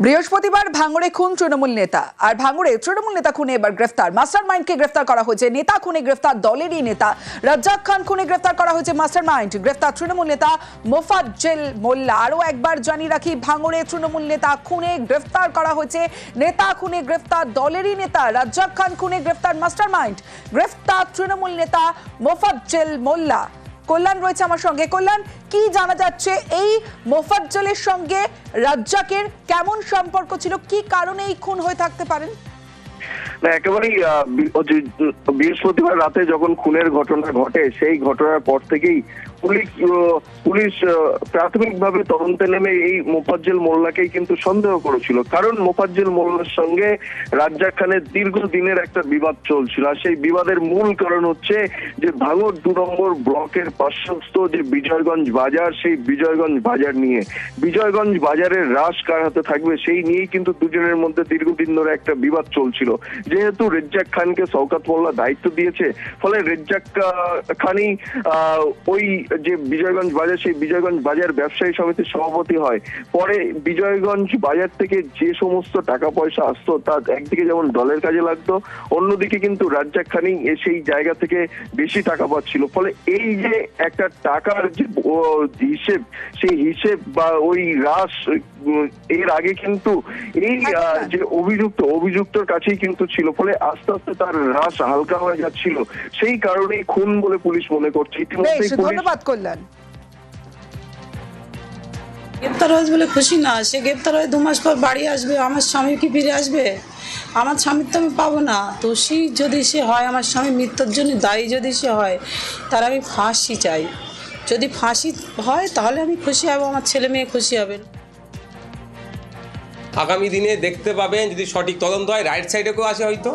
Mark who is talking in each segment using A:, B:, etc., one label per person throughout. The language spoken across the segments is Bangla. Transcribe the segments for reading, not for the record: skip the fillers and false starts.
A: বৃহস্পতিবার ভাঙড়ে খুন তৃণমূল নেতা, আর ভাঙড়ে তৃণমূল নেতা খুনে এবার গ্রেফতার। মাস্টারমাইন্ডকে গ্রেফতার করা হয়েছে। নেতা খুনে গ্রেফতার দলেরই নেতা রাজ্জাক খান খুনে গ্রেফতার করা হয়েছে মাস্টারমাইন্ড। গ্রেফতার তৃণমূল নেতা মোফাজ্জেল মোল্লা। আরও একবার জানিয়ে রাখি, ভাঙড়ে তৃণমূল নেতা খুনে গ্রেফতার করা হয়েছে। নেতা খুনে গ্রেফতার দলেরই নেতা রাজ্জাক খান খুনে গ্রেফতার মাস্টারমাইন্ড। গ্রেফতার তৃণমূল নেতা মোফাজ্জেল মোল্লা। কল্যাণ রয়েছে আমার সঙ্গে। কল্যাণ, কি জানা যাচ্ছে এই মোফাজ্জলের সঙ্গে রাজ্জাকের কেমন সম্পর্ক ছিল, কি কারণে এই খুন হয়ে থাকতে পারেন?
B: না, একেবারেই বৃহস্পতিবার রাতে যখন খুনের ঘটনা ঘটে, সেই ঘটনার পর থেকেই পুলিশ প্রাথমিকভাবে তদন্তে নেমে এই মোফাজ্জেল মোল্লাকেই কিন্তু সন্দেহ করেছিল। কারণ মোফাজ্জেল মোল্লার সঙ্গে রাজ্জাক খানের দীর্ঘদিনের একটা বিবাদ চলছিল। আর সেই বিবাদের মূল কারণ হচ্ছে যে ভাঙড় 2 নম্বর ব্লকের পার্শ্বস্থ যে বিজয়গঞ্জ বাজার, সেই বিজয়গঞ্জ বাজার নিয়ে বিজয়গঞ্জ বাজারের রাশ কার হাতে থাকবে সেই নিয়েই কিন্তু দুজনের মধ্যে দীর্ঘদিন ধরে একটা বিবাদ চলছিল। যেহেতু রেজ্জাক খানকে শওকত মোল্লা দায়িত্ব দিয়েছে, ফলে রেজ্জাক খানই ওই যে বিজয়গঞ্জ বাজার, সেই বিজয়গঞ্জ বাজার ব্যবসায়ী সমিতির সভাপতি হয়। পরে বিজয়গঞ্জ বাজার থেকে যে সমস্ত টাকা পয়সা আসতো, তার একদিকে যেমন দলের কাজে লাগতো, অন্যদিকে কিন্তু রাজ্জাক খানই সেই জায়গা থেকে বেশি টাকা পাচ্ছিল। ফলে এই যে একটা টাকার যে হিসেব, সেই হিসেব বা ওই রাশ এর আগে কিন্তু এই যে অভিযুক্তর কাছেই কিন্তু ছিল। ফলে আস্তে আস্তে তার রাশ হালকা হয়ে যাচ্ছিল। সেই কারণেই খুন বলে পুলিশ মনে করছে।
A: ধন্যবাদ কল্যাণ।
C: গ্রেপ্তার হয়েছে বলে খুশি না। সে গ্রেপ্তার হয়ে 2 মাস পর বাড়ি আসবে, আমার স্বামী কি ফিরে আসবে? আমার স্বামীর তো আমি পাবো না। দোষী যদি সে হয়, আমার স্বামী মৃত্যুর জন্য দায়ী যদি সে হয়, তার আমি ফাঁসি চাই। যদি ফাঁসি হয় তাহলে আমি খুশি হব, আমার ছেলে মেয়ে খুশি হবেন।
D: আগামী দিনে দেখতে পাবেন, যদি সঠিক তদন্ত হয়, রাইট সাইডে কেউ আছে, হয়তো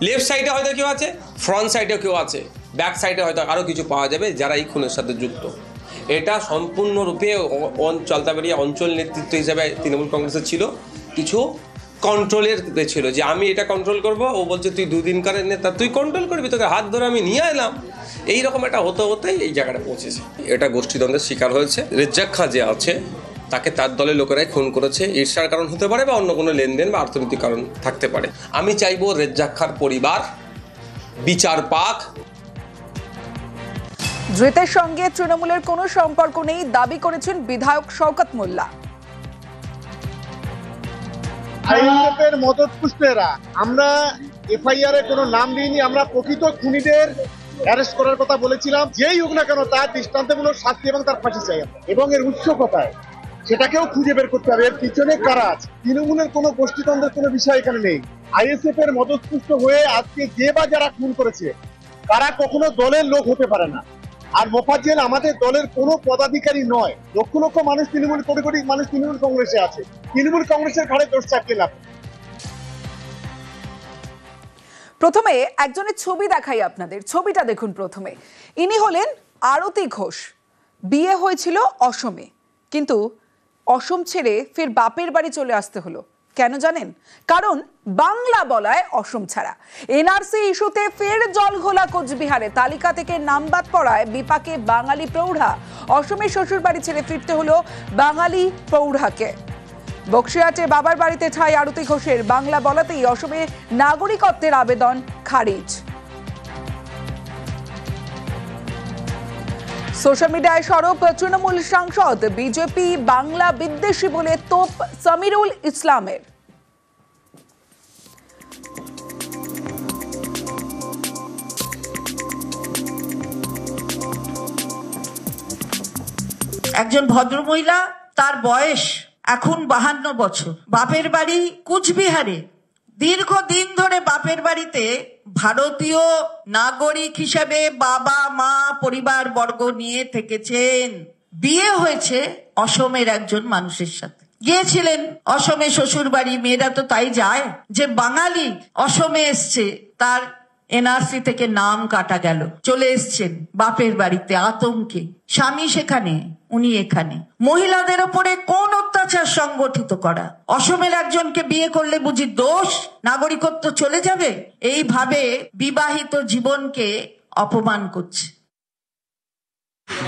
D: লেফট সাইডে হয়তো কেউ আছে, ফ্রন্ট সাইডেও কেউ আছে, ব্যাক সাইডে হয়তো আরও কিছু পাওয়া যাবে যারা এই খুনের সাথে যুক্ত। এটা সম্পূর্ণরূপে জলদাবেড়িয়া অঞ্চল নেতৃত্ব হিসাবে তৃণমূল কংগ্রেসের ছিল, কিছু কন্ট্রোলের ছিল যে আমি এটা কন্ট্রোল করব। ও বলছে তুই 2 দিনকারের নেতা, তুই কন্ট্রোল করবি, তোকে হাত ধরে আমি নিয়ে এলাম। এইরকম একটা হতে হতেই এই জায়গাটা পৌঁছেছে। এটা গোষ্ঠীদ্বন্দ্বের শিকার হয়েছে। রেজ্জাক খান যে আছে, তাকে তার দলের লোকেরাই খুন করেছে। ঈর্ষার কারণ হতে পারে বা অন্য কোনো লেনদেন বা অর্থনৈতিক কারণ থাকতে পারে। আমি চাইবো রেজ্জাক খান পরিবার বিচার পাক।
A: ধৃতের সঙ্গে তৃণমূলের কোনো সম্পর্ক নেই দাবি করেছেন বিধায়ক শওকত মোল্লা।
E: আইএসএফের মদতপুষ্টেরা, আমরা এফআইআর এ কোনো নাম দিইনি। আমরা প্রকৃত খুনিদের অ্যারেস্ট করার কথা বলেছিলাম। যেই হোক না কেন তার দৃষ্টান্তমূলক শাস্তি এবং তার ফাঁসি চাই। এবং এর উৎস কোথায় সেটাকেও খুঁজে বের করতে হবে। এর পিছনে কারা আছে? তৃণমূলের কোনো গোষ্ঠীতন্ত্রের কোনো বিষয় এখানে নেই। আইএসএফ এর মদতপুষ্ট হয়ে আজকে যে বা যারা খুন করেছে তারা কখনো দলের লোক হতে পারে না। আর মোফাজ্জেল আমাদের দলের কোনো পদাধিকারী নয়। লক্ষ লক্ষ মানুষ তৃণমূল, কোটি কোটি মানুষ তৃণমূল কংগ্রেসে আছে। তৃণমূল কংগ্রেসের ঘাড়ে দোষ চাপিয়ে লাভ।
A: প্রথমে একজনের ছবি দেখাই আপনাদের, ছবিটা দেখুন। প্রথমে ইনি হলেন আরতি ঘোষ। বিয়ে হয়েছিল অসমে, কিন্তু অসম ছেড়ে ফের বাপের বাড়ি চলে আসতে হলো। কেন জানেন? কারণ বাংলা বলায় অসম ছাড়া। এনআরসি ইস্যুতে ফের জলঘোলা কোচবিহারে। তালিকা থেকে নাম বাদ পড়ায় বিপাকে বাঙালি প্রৌঢ়া। অসমের শ্বশুর বাড়ি ছেড়ে ফিরতে হলো বাঙালি প্রৌঢ়াকে। বক্সিরহাটে বাবার বাড়িতে ঠাঁই আরতি ঘোষের। বাংলা বলাতেই অসমের নাগরিকত্বের আবেদন খারিজ। সোশ্যাল মিডিয়ায় সরব তৃণমূল সাংসদ। বিজেপি বাংলা বিদ্বেষী বলে তোপ সামিরুল ইসলামের।
F: একজন ভদ্রমহিলা, তার বয়স এখন 52 বছর, বাপের বাড়ি কুচবিহারে। দীর্ঘদিন ধরে বাপের বাড়িতে ভারতীয় নাগরিক হিসেবে বাবা মা পরিবার বর্গ নিয়ে থেকেছেন। বিয়ে হয়েছে অসমের একজন মানুষের সাথে। গিয়েছিলেন অসমে শ্বশুর বাড়ি। মেয়েরা তো তাই যায় যে বাঙালি অসমে এসছে, তার এনআরসি থেকে নাম কাটা গেল। চলে এসছেন বাপের বাড়িতে আতঙ্কে। স্বামী সেখানে, উনি এখানে। মহিলাদের ওপরে কোন অত্যাচার সংগঠিত করা? অসমের একজনকে বিয়ে করলে বুঝি দোষ, নাগরিকত্ব চলে যাবে? এইভাবে বিবাহিত জীবনকে অপমান করছে।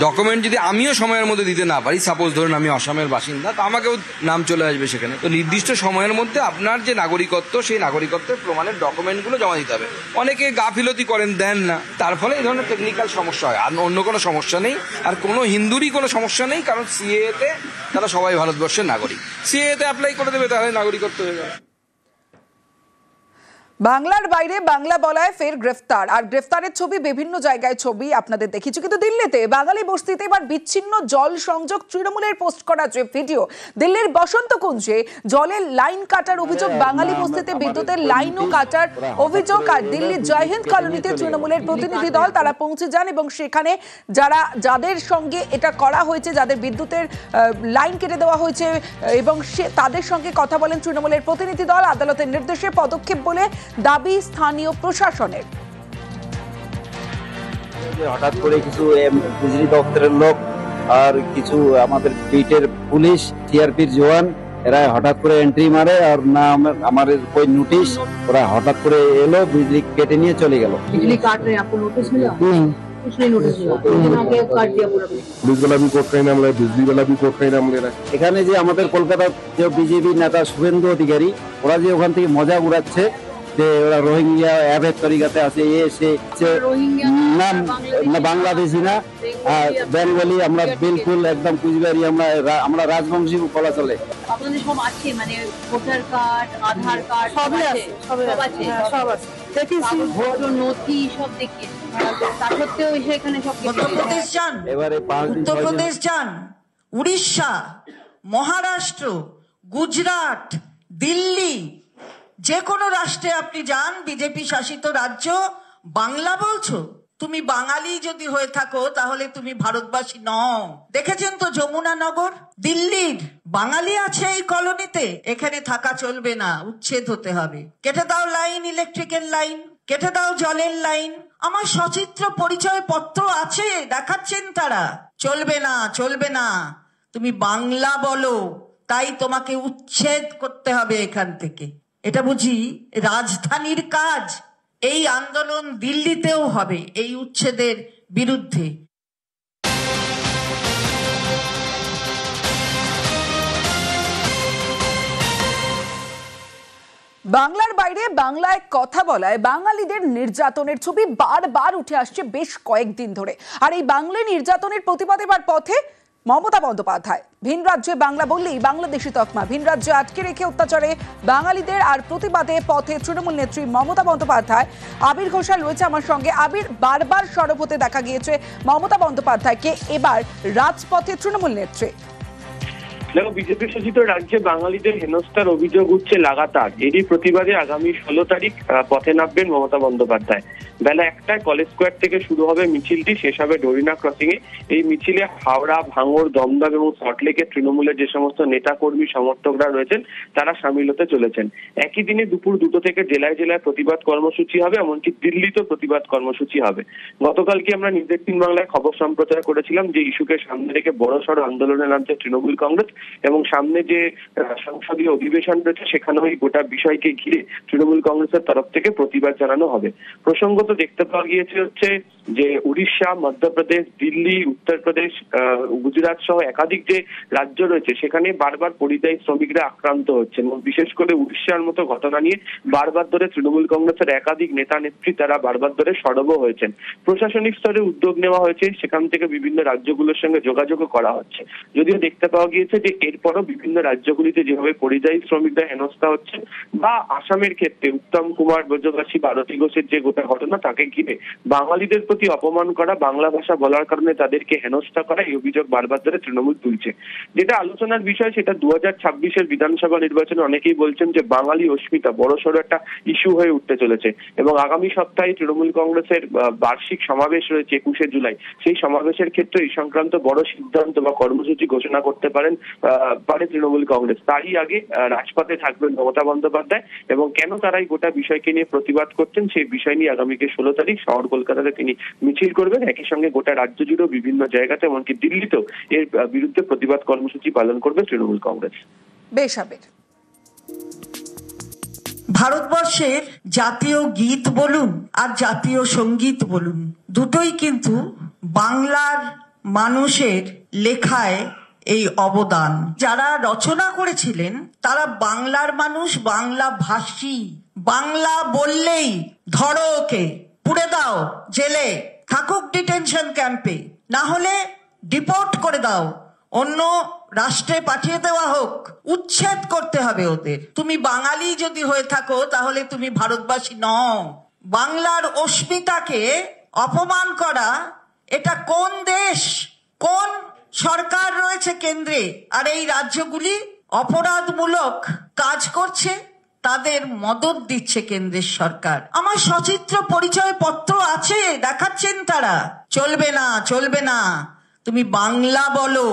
G: ডকুমেন্ট যদি আমিও সময়ের মধ্যে দিতে না পারি, সাপোজ ধরুন আমি আসামের বাসিন্দা, তো আমাকেও নাম চলে আসবে সেখানে। তো নির্দিষ্ট সময়ের মধ্যে আপনার যে নাগরিকত্ব, সেই নাগরিকত্বের প্রমাণের ডকুমেন্টগুলো জমা দিতে হবে। অনেকে গাফিলতি করেন, দেন না, তার ফলে এই ধরনের টেকনিক্যাল সমস্যা হয়। আর অন্য কোনো সমস্যা নেই, আর কোনো হিন্দুরই কোনো সমস্যা নেই, কারণ সিএতে তারা সবাই ভারতবর্ষের নাগরিক, সিএতে অ্যাপ্লাই করে দেবে, তাহলে নাগরিকত্ব হয়ে যাবে।
A: বাংলার বাইরে বাংলা বলায় ফের গ্রেফতার, আর গ্রেফতারের ছবি বিভিন্ন জায়গায় ছবি আপনাদের দেখিয়েছি, কিন্তু দিল্লিতে বাঙালি বস্তিতে এবার বিচ্ছিন্ন জল সংযোগ, তৃণমূলের পোস্ট করা যে ভিডিও। দিল্লির বসন্তকুঞ্জে জলের লাইন কাটার অভিযোগ, বাঙালি বস্তিতে বিদ্যুতের লাইনও কাটার অভিযোগ। আর দিল্লির জয়হিন্দ কলোনিতে তৃণমূলের প্রতিনিধি দল তারা পৌঁছে যান এবং সেখানে যাদের সঙ্গে এটা করা হয়েছে, যাদের বিদ্যুতের লাইন কেটে দেওয়া হয়েছে, এবং তাদের সঙ্গে কথা বলেন তৃণমূলের প্রতিনিধি দল। আদালতের নির্দেশে পদক্ষেপ বলে দাবি স্থানীয় প্রশাসনের।
H: হঠাৎ করে কিছু বিজলি দপ্তরের লোক আর কিছু আমাদের বিটের পুলিশ, টিআরপির জওয়ান, এরা হঠাৎ করে এন্ট্রি মারে, আর না আমাদের कोई নোটিশ, ওরা হঠাৎ করে এলো, বিজলি কেটে নিয়ে চলে গেল।
I: बिजली काट रहे हैं, आपको नोटिस मिला? नहीं, कुछ नहीं नोटिस मिला। आगे काट दिया पूरा।
J: पुलिस वाला भी कोर्ट का नाम ले रहा है, बिजली वाला भी कोर्ट का नाम ले रहा है।
H: এখানে যে আমাদের কলকাতার যে বিজেপি নেতা শুভেন্দু অধিকারী, ওরা যে ওখান থেকে মজা উড়াচ্ছে যে ওরা রোহিঙ্গা অ্যাভেদ তরিকাতে আছে, না বাংলাদেশি না বেঙ্গলি, আমরা বিলকুল একদম কুচবিহারি, আমরা রাজবংশী বলা চলে।
I: আপনাদের সব আছে, মানে ভোটার কার্ড, আধার কার্ড সব আছে, সব আছে, সব আছে। দেখেছি ভোটার নথি সব দেখিয়ে, তার সত্ত্বেও এখানে সব
F: মধ্যপ্রদেশ যান,
H: এবারে
F: উত্তরপ্রদেশ যান, উড়িষ্যা, মহারাষ্ট্র, গুজরাট, দিল্লি, যে কোনো রাষ্ট্রে আপনি যান, বিজেপি শাসিত রাজ্য, বাংলা বলছো? তুমি বাঙালি যদি হয়ে থাকো তাহলে তুমি ভারতবাসী নও। দেখেছেন তো যমুনানগর, দিল্লির বাঙালি আছে এই কলোনিতে, এখানে থাকা চলবে না, উচ্ছেদ হতে হবে। কেটে দাও লাইন, ইলেকট্রিকের লাইন, কেটে দাও জলের লাইন। আমার সচিত্র পরিচয় পত্র আছে, দেখাচ্ছেন তারা। চলবে না, চলবে না, তুমি বাংলা বলো, তাই তোমাকে উচ্ছেদ করতে হবে এখান থেকে। এটা বুঝি রাজধানীর কাজ? এই আন্দোলন দিল্লিতেও হবে এই উচ্ছেদের বিরুদ্ধে।
A: বাংলার বাইরে বাংলায় কথা বলায় বাঙালিদের নির্যাতনের ছবি বারবার উঠে আসছে বেশ কয়েকদিন ধরে। আর এই বাংলা নির্যাতনের প্রতিবাদে এবার পথে মমতা বন্দ্যোপাধ্যায়। ভিন রাজ্যে বাংলা বললেই বাংলাদেশি তকমা, ভিন রাজ্যে আটকে রেখে অত্যাচারে বাঙালিদের আর প্রতিবাদে পথে তৃণমূল নেত্রী মমতা বন্দ্যোপাধ্যায়। আবির ঘোষাল রয়েছে আমার সঙ্গে। আবির, বারবার সরব হতে দেখা গিয়েছে মমতা বন্দ্যোপাধ্যায়কে, এবার রাজপথে তৃণমূল নেত্রী।
B: দেখো, বিজেপি শাসিত রাজ্যে বাঙালিদের হেনস্থার অভিযোগ উঠছে লাগাতার। এরই প্রতিবাদে আগামী 16 তারিখ পথে নামবেন মমতা বন্দ্যোপাধ্যায়। বেলা 1টায় কলেজ স্কোয়ার থেকে শুরু হবে মিছিলটি, শেষ হবে ডরিনা ক্রসিং এ। এই মিছিলে হাওড়া, ভাঙড়, দমদম এবং সল্টলেকের তৃণমূলের যে সমস্ত নেতা কর্মী সমর্থকরা রয়েছেন তারা সামিল হতে চলেছেন। একই দিনে দুপুর 2টো থেকে জেলায় জেলায় প্রতিবাদ কর্মসূচি হবে, এমনকি দিল্লিতেও প্রতিবাদ কর্মসূচি হবে। গতকালকে আমরা নিউজ 18 বাংলায় খবর সম্প্রচার করেছিলাম যে ইস্যুকে সামনে রেখে বড়সড় আন্দোলনে নামছে তৃণমূল কংগ্রেস, এবং সামনে যে সংসদীয় অধিবেশন রয়েছে সেখানেও এই গোটা বিষয়কে ঘিরে তৃণমূল কংগ্রেসের তরফ থেকে প্রতিবাদ জানানো হবে। প্রসঙ্গত দেখতে পাওয়া গিয়েছে হচ্ছে যে উড়িষ্যা, মধ্যপ্রদেশ, দিল্লি, উত্তরপ্রদেশ, গুজরাট সহ একাধিক যে রাজ্য রয়েছে সেখানে বারবার পরিযায়ী শ্রমিকরা আক্রান্ত হচ্ছেন, এবং বিশেষ করে উড়িষ্যার মতো ঘটনা নিয়ে বারবার ধরে তৃণমূল কংগ্রেসের একাধিক নেতা নেত্রী তারা বারবার ধরে সরব হয়েছেন। প্রশাসনিক স্তরে উদ্যোগ নেওয়া হয়েছে, সেখান থেকে বিভিন্ন রাজ্যগুলোর সঙ্গে যোগাযোগও করা হচ্ছে। যদিও দেখতে পাওয়া গিয়েছে যে এরপরও বিভিন্ন রাজ্যগুলিতে যেভাবে পরিযায়ী শ্রমিকরা হেনস্থা হচ্ছে, বা আসামের ক্ষেত্রে উত্তম কুমার ব্রজবাসী ভারতী ঘোষের যে গোটা ঘটনা তাকে ঘিরে বাঙালিদের প্রতি অপমান করা, বাংলা ভাষা বলার কারণে তাদেরকে হেনস্থা করা, এই অভিযোগ বারবার ধরে তৃণমূল তুলছে। যেটা আলোচনার বিষয় সেটা 2026-এর বিধানসভা নির্বাচনে অনেকেই বলছেন যে বাঙালি অস্মিতা বড়সড় একটা ইস্যু হয়ে উঠতে চলেছে, এবং আগামী সপ্তাহে তৃণমূল কংগ্রেসের বার্ষিক সমাবেশ রয়েছে 21শে জুলাই। সেই সমাবেশের ক্ষেত্রে এই সংক্রান্ত বড় সিদ্ধান্ত বা কর্মসূচি ঘোষণা করতে পারে তৃণমূল কংগ্রেস। তারই আগে রাজপথে থাকবেন মমতা বন্দ্যোপাধ্যায়, এবং কেন তারা এই গোটা বিষয়কে নিয়ে প্রতিবাদ করছেন সেই বিষয় নিয়ে আগামীকে 16 তারিখ শহর কলকাতাতে তিনি মিছিল করবেন। একই সঙ্গে গোটা রাজ্য জুড়েও বিভিন্ন জায়গাতে এমনকি দিল্লিতেও এর বিরুদ্ধে প্রতিবাদ কর্মসূচি পালন করবে তৃণমূল কংগ্রেস।
A: বেশ আবির।
F: ভারতবর্ষের জাতীয় গীত বলুন আর জাতীয় সঙ্গীত বলুন, দুটোই কিন্তু বাংলার মানুষের লেখায় এই অবদান। যারা রচনা করেছিলেন তারা বাংলার মানুষ, বাংলা ভাষী। বাংলা বললেই ধরো ওকে, পুড়ে দাও জেলে, থাকুক ডিটেনশন ক্যাম্পে, না হলে ডিপোর্ট করে দাও, অন্য রাষ্ট্রে পাঠিয়ে দেওয়া হোক, উচ্ছেদ করতে হবে ওদের। তুমি বাঙালি যদি হয়ে থাকো তাহলে তুমি ভারতবাসী নও। বাংলার অস্মিতাকে অপমান করা, এটা কোন দেশ, কোন সরকার রয়েছে কেন্দ্রে, আর এই রাজ্যগুলি অপরাধমূলক কাজ করছে, তাদের মদত দিচ্ছে কেন্দ্রের সরকার। আমার সচিত্র পরিচয় পত্র আছে, দেখাচ্ছেন তারা। চলবে না, চলবে না, তুমি বাংলা বলো,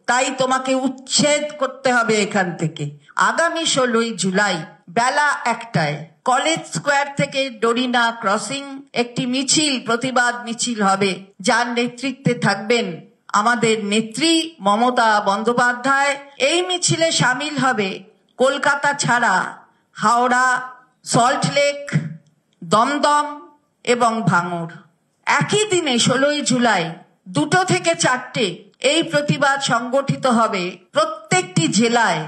F: তাই তোমাকে উচ্ছেদ করতে হবে এখান থেকে। আগামী 16ই জুলাই বেলা 1টায় কলেজ স্কোয়ার থেকে ডোরিনা ক্রসিং একটি মিছিল, প্রতিবাদ মিছিল হবে, যার নেতৃত্বে থাকবেন আমাদের নেত্রী মমতা বন্দ্যোপাধ্যায়। এই মিছিলে সামিল হবে কলকাতা ছাড়া হাওড়া, সল্টলেক, দমদম এবং ভাঙড়। একই দিনে 16ই জুলাই 2টো থেকে 4টে এই প্রতিবাদ সংগঠিত হবে প্রত্যেকটি জেলায়।